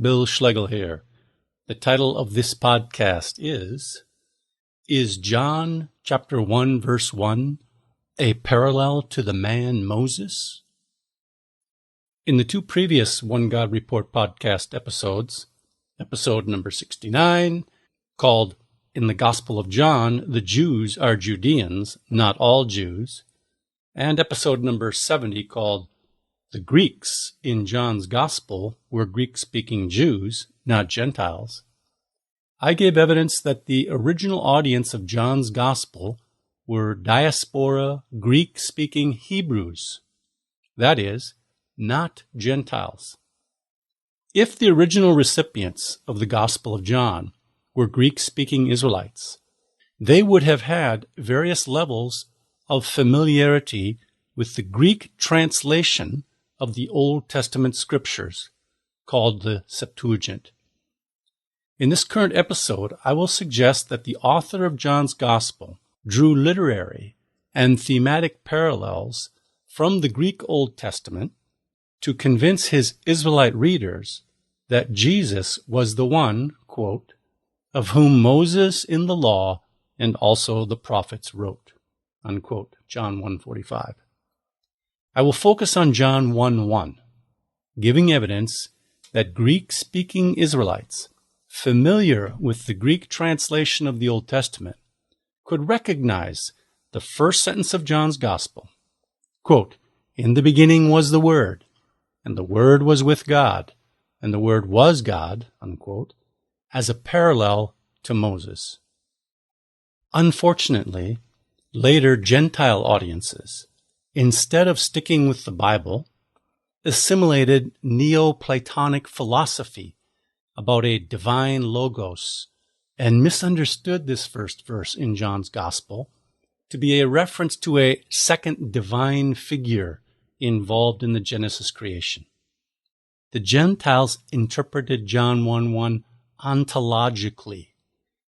Bill Schlegel here. The title of this podcast is John chapter 1 verse 1 a parallel to the man Moses? In the two previous One God Report podcast episodes, episode number 69, called In the Gospel of John, the Jews are Judeans, not all Jews, and episode number 70 called The Greeks in John's Gospel were Greek-speaking Jews, not Gentiles, I gave evidence that the original audience of John's Gospel were diaspora Greek-speaking Hebrews, that is, not Gentiles. If the original recipients of the Gospel of John were Greek-speaking Israelites, they would have had various levels of familiarity with the Greek translation of the Old Testament scriptures, called the Septuagint. In this current episode, I will suggest that the author of John's Gospel drew literary and thematic parallels from the Greek Old Testament to convince his Israelite readers that Jesus was the one, quote, of whom Moses in the law and also the prophets wrote, unquote, John 1:45. I will focus on John 1:1, giving evidence that Greek-speaking Israelites familiar with the Greek translation of the Old Testament could recognize the first sentence of John's Gospel, quote, in the beginning was the Word, and the Word was with God, and the Word was God, unquote, as a parallel to Moses. Unfortunately, later Gentile audiences, instead of sticking with the Bible, assimilated Neoplatonic philosophy about a divine logos and misunderstood this first verse in John's Gospel to be a reference to a second divine figure involved in the Genesis creation. The Gentiles interpreted John 1:1 ontologically,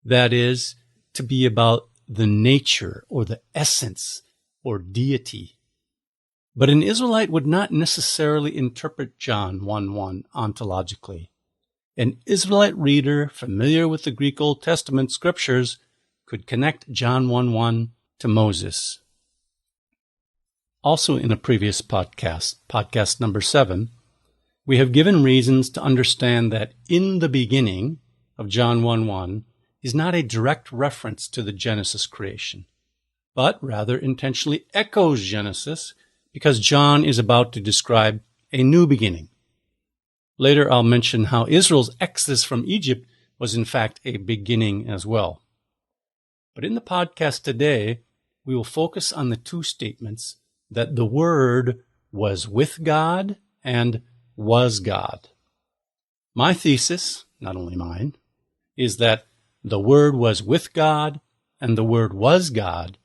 that is, to be about the nature or the essence or deity. But an Israelite would not necessarily interpret John 1:1 ontologically. An Israelite reader familiar with the Greek Old Testament scriptures could connect John 1:1 to Moses. Also in a previous podcast number 7, we have given reasons to understand that in the beginning of John 1:1 is not a direct reference to the Genesis creation, but rather intentionally echoes Genesis because John is about to describe a new beginning. Later, I'll mention how Israel's exodus from Egypt was in fact a beginning as well. But in the podcast today, we will focus on the two statements that the Word was with God and was God. My thesis, not only mine, is that the Word was with God and the Word was God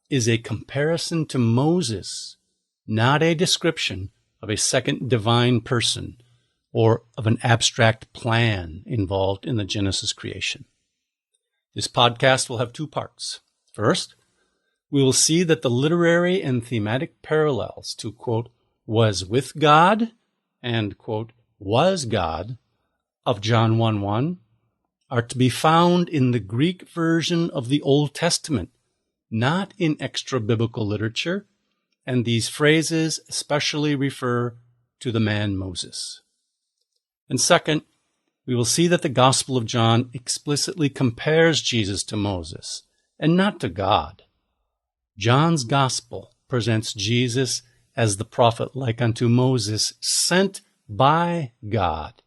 is a comparison to Moses, not a description of a second divine person or of an abstract plan involved in the Genesis creation. This podcast will have two parts. First, we will see that the literary and thematic parallels to, quote, was with God and, quote, was God of John 1:1 are to be found in the Greek version of the Old Testament, not in extra-biblical literature, and these phrases especially refer to the man Moses. And second, we will see that the Gospel of John explicitly compares Jesus to Moses and not to God. John's Gospel presents Jesus as the prophet like unto Moses, sent by God,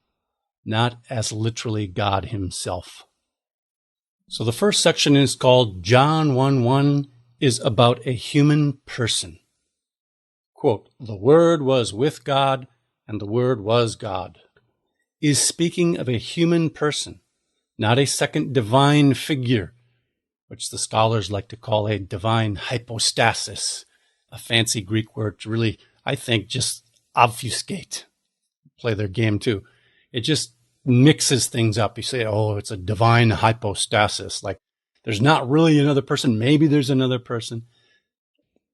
not as literally God himself. So the first section is called John 1:1 is about a human person. Quote, the Word was with God and the Word was God, is speaking of a human person, not a second divine figure, which the scholars like to call a divine hypostasis, a fancy Greek word to really, I think, just obfuscate, play their game too. It just mixes things up. You say, oh, it's a divine hypostasis, like there's not really another person, maybe there's another person.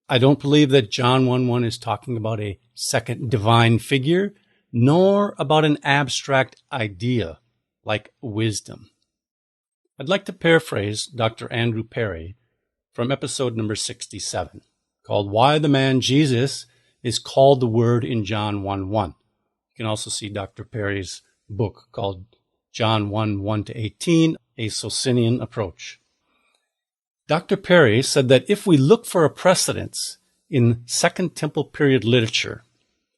I don't believe that John 1:1 is talking about a second divine figure, nor about an abstract idea like wisdom. I'd like to paraphrase Dr. Andrew Perry from episode number 67, called Why the Man Jesus is Called the Word in John 1:1. You can also see Dr. Perry's book called John 1:1-18, A Socinian Approach. Dr. Perry said that if we look for a precedence in Second Temple period literature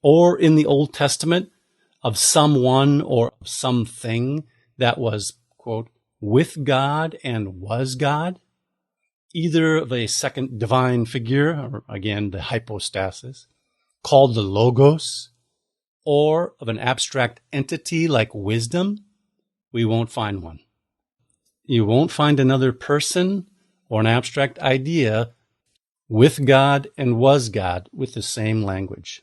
or in the Old Testament of someone or something that was, quote, with God and was God, either of a second divine figure, or again, the hypostasis, called the Logos, or of an abstract entity like wisdom, we won't find one. You won't find another person or an abstract idea with God and was God with the same language.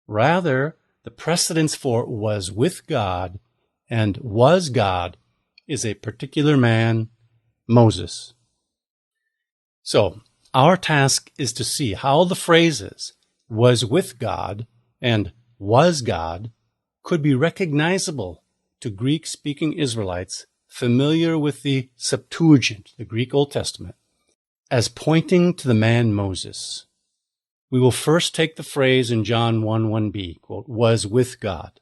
Rather, the precedence for was with God and was God is a particular man, Moses. So, our task is to see how the phrases was with God and was God could be recognizable to Greek-speaking Israelites familiar with the Septuagint, the Greek Old Testament, as pointing to the man Moses. We will first take the phrase in John 1:1b, quote, was with God.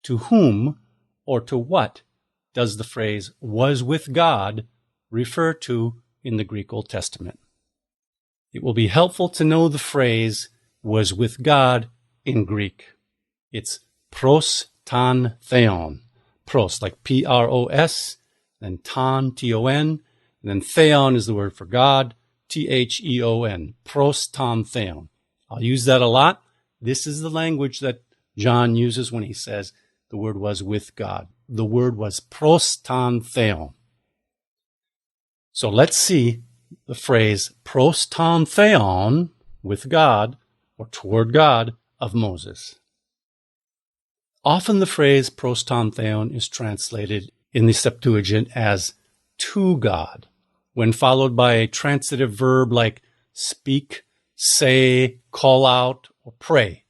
To whom or to what does the phrase was with God refer to in the Greek Old Testament? It will be helpful to know the phrase was with God in Greek. It's pros ton theon. Pros, like P-R-O-S, then ton, T-O-N, and then theon is the word for God, T-H-E-O-N, pros ton theon. I'll use that a lot. This is the language that John uses when he says the word was with God. The word was pros ton theon. So let's see the phrase pros ton theon, with God, or toward God, of Moses. Often the phrase pros ton theon is translated in the Septuagint as to God, when followed by a transitive verb like speak, say, call out, or pray,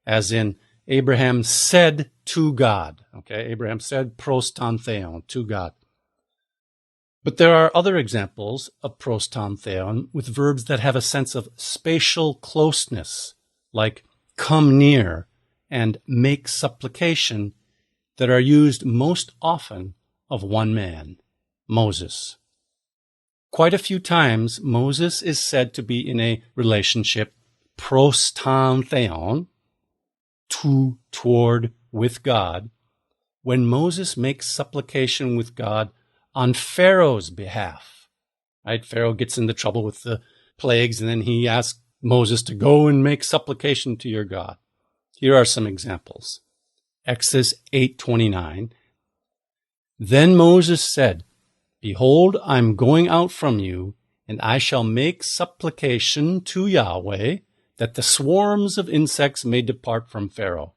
as in Abraham said to God. Okay, Abraham said pros ton theon, to God. But there are other examples of pros ton theon with verbs that have a sense of spatial closeness, like come near and make supplication, that are used most often of one man, Moses. Quite a few times, Moses is said to be in a relationship pros ton theon, to, toward, with God, when Moses makes supplication with God on Pharaoh's behalf. Right? Pharaoh gets into trouble with the plagues, and then he asks Moses to go and make supplication to your God. Here are some examples. Exodus 8:29. Then Moses said, behold, I'm going out from you, and I shall make supplication to Yahweh, that the swarms of insects may depart from Pharaoh.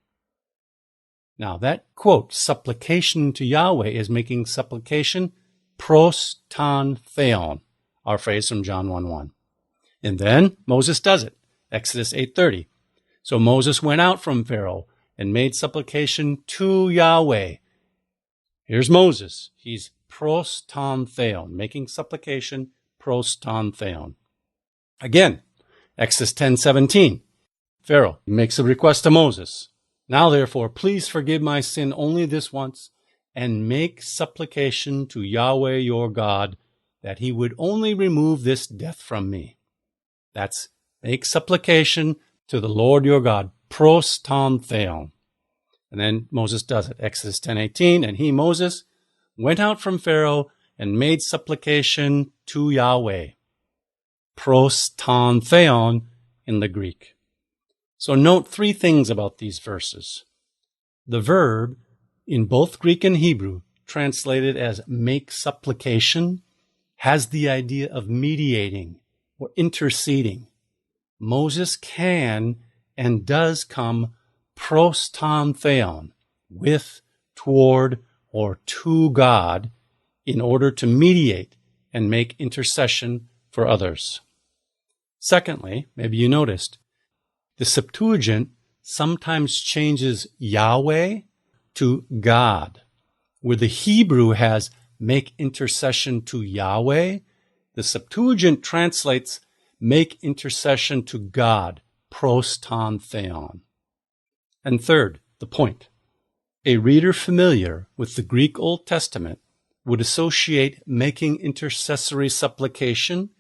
Now that quote, supplication to Yahweh, is making supplication pros ton theon, our phrase from John 1:1. And then Moses does it. Exodus 8:30. So Moses went out from Pharaoh and made supplication to Yahweh. Here's Moses. He's pros ton theon, making supplication pros ton theon. Again, Exodus 10:17. Pharaoh makes a request to Moses. Now, therefore, please forgive my sin only this once, and make supplication to Yahweh your God, that he would only remove this death from me. That's make supplication to the Lord your God, pros ton theon. And then Moses does it. Exodus 10:18, and he, Moses, went out from Pharaoh and made supplication to Yahweh, pros ton theon in the Greek. So note three things about these verses. The verb in both Greek and Hebrew, translated as make supplication, has the idea of mediating or interceding. Moses can and does come pros ton theon, with, toward, or to God, in order to mediate and make intercession for others. Secondly, maybe you noticed, the Septuagint sometimes changes Yahweh to God. Where the Hebrew has make intercession to Yahweh, the Septuagint translates make intercession to God, pros ton theon. And third, the point. A reader familiar with the Greek Old Testament would associate making intercessory supplication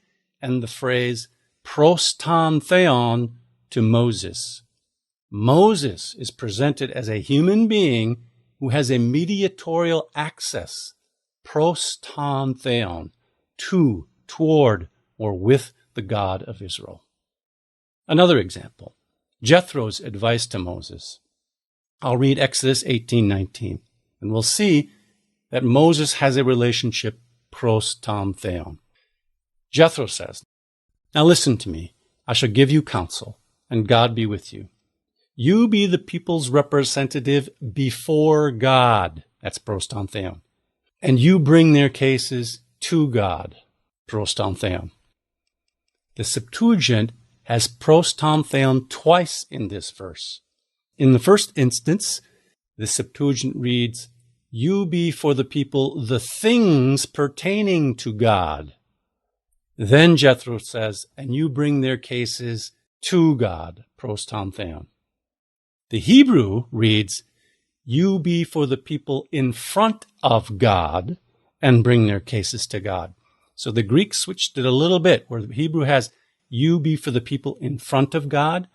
and the phrase pros ton theon to Moses. Moses is presented as a human being who has a mediatorial access, pros ton theon, to, toward, or with the God of Israel. Another example, Jethro's advice to Moses. I'll read Exodus 18:19, and we'll see that Moses has a relationship pros ton theon. Jethro says, "Now listen to me. I shall give you counsel, and God be with you. You be the people's representative before God." That's pros ton theon. "And you bring their cases to God." Pros ton theon. The Septuagint has pros ton theon twice in this verse. In the first instance, the Septuagint reads, "You be for the people the things pertaining to God." Then Jethro says, "And you bring their cases to God," pros ton theon. The Hebrew reads, "You be for the people in front of God and bring their cases to God." So the Greek switched it a little bit, where the Hebrew has, "You be for the people in front of God."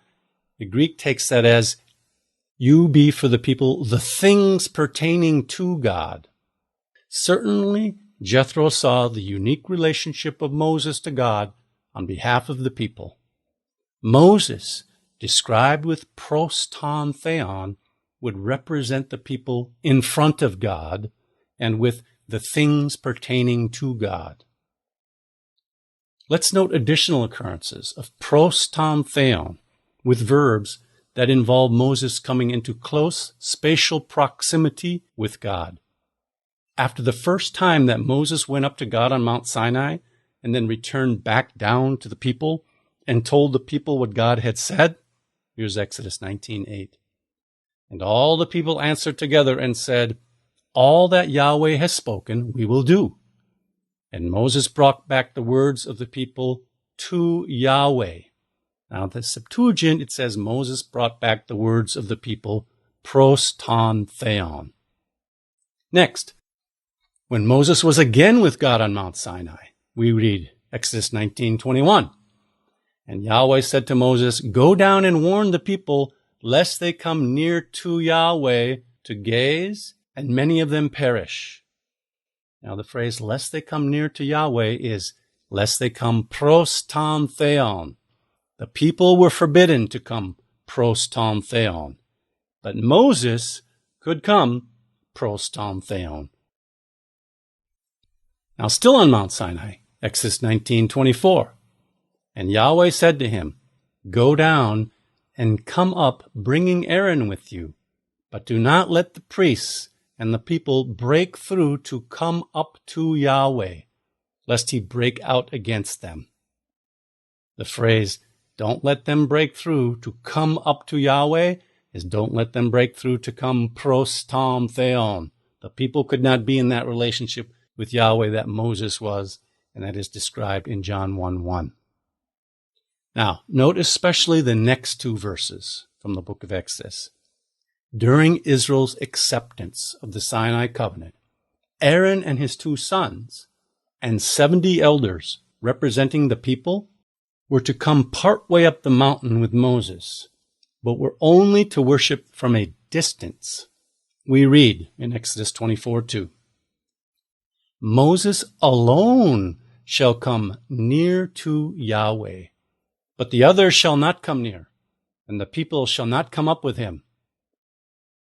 The Greek takes that as, "You be for the people the things pertaining to God." Certainly, Jethro saw the unique relationship of Moses to God on behalf of the people. Moses, described with pros ton theon, would represent the people in front of God and with the things pertaining to God. Let's note additional occurrences of pros ton theon with verbs that involve Moses coming into close spatial proximity with God. After the first time that Moses went up to God on Mount Sinai and then returned back down to the people and told the people what God had said, here's Exodus 19:8. "And all the people answered together and said, 'All that Yahweh has spoken, we will do.' And Moses brought back the words of the people to Yahweh." Now, the Septuagint, it says Moses brought back the words of the people, pros ton theon. Next, when Moses was again with God on Mount Sinai, we read Exodus 19:21. "And Yahweh said to Moses, 'Go down and warn the people, lest they come near to Yahweh to gaze, and many of them perish.'" Now, the phrase, "lest they come near to Yahweh," is, "lest they come pros ton theon." The people were forbidden to come pros ton theon, but Moses could come pros ton theon. Now, still on Mount Sinai, Exodus 19:24. "And Yahweh said to him, 'Go down and come up, bringing Aaron with you, but do not let the priests and the people break through to come up to Yahweh, lest he break out against them.'" The phrase, "don't let them break through to come up to Yahweh," is don't let them break through to come pros ton theon. The people could not be in that relationship with Yahweh that Moses was, and that is described in John 1:1. Now, note especially the next two verses from the book of Exodus. During Israel's acceptance of the Sinai covenant, Aaron and his 2 sons and 70 elders representing the people were to come partway up the mountain with Moses, but were only to worship from a distance. We read in Exodus 24:2, "Moses alone shall come near to Yahweh, but the others shall not come near, and the people shall not come up with him."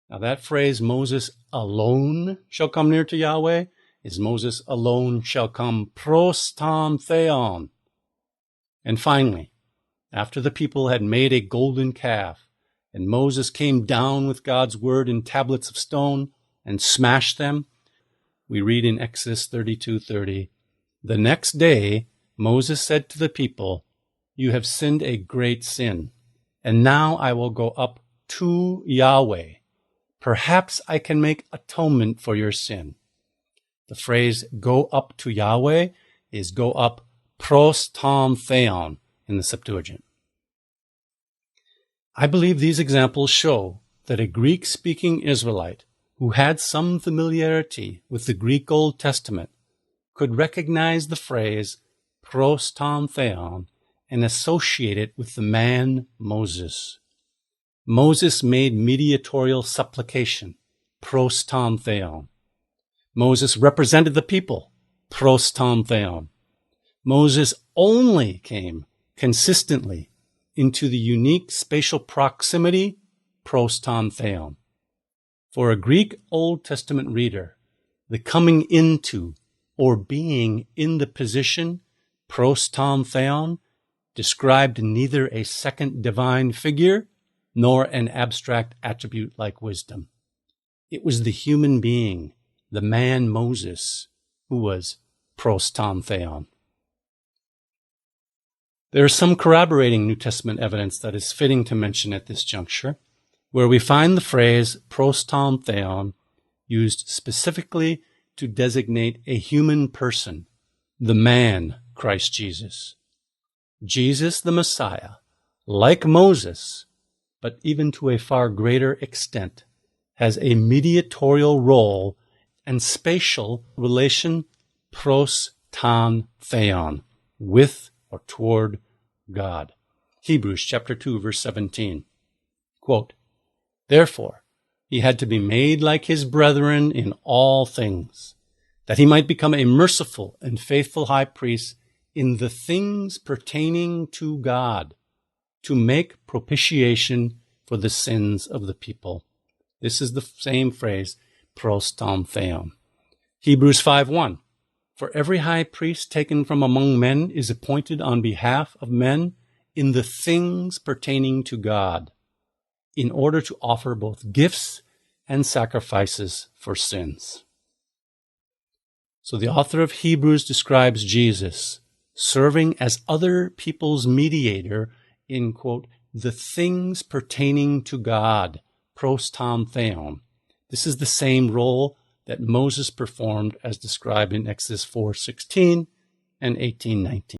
Now that phrase, "Moses alone shall come near to Yahweh," is Moses alone shall come pros ton theon. And finally, after the people had made a golden calf, and Moses came down with God's word in tablets of stone and smashed them, we read in Exodus 32:30, "The next day Moses said to the people, 'You have sinned a great sin, and now I will go up to Yahweh. Perhaps I can make atonement for your sin. The phrase go up to Yahweh is go up pros ton theon in the Septuagint. I believe these examples show that a Greek-speaking Israelite who had some familiarity with the Greek Old Testament could recognize the phrase pros ton theon and associate it with the man Moses. Moses made mediatorial supplication, pros ton theon. Moses represented the people, pros ton theon. Moses only came consistently into the unique spatial proximity, pros ton theon. For a Greek Old Testament reader, the coming into or being in the position, pros ton theon, described neither a second divine figure nor an abstract attribute like wisdom. It was the human being, the man Moses, who was pros ton theon. There is some corroborating New Testament evidence that is fitting to mention at this juncture, where we find the phrase pros ton theon used specifically to designate a human person, the man Christ Jesus. Jesus the Messiah, like Moses, but even to a far greater extent, has a mediatorial role and spatial relation pros ton theon, with or toward God. Hebrews chapter 2, verse 17. Quote, therefore, he had to be made like his brethren in all things, that he might become a merciful and faithful high priest in the things pertaining to God, to make propitiation for the sins of the people. This is the same phrase, pros ton theon. Hebrews 5:1. For every high priest taken from among men is appointed on behalf of men in the things pertaining to God, in order to offer both gifts and sacrifices for sins. So the author of Hebrews describes Jesus serving as other people's mediator in, quote, the things pertaining to God, pros ton theon. This is the same role that Moses performed as described in Exodus 4:16 and 18:19.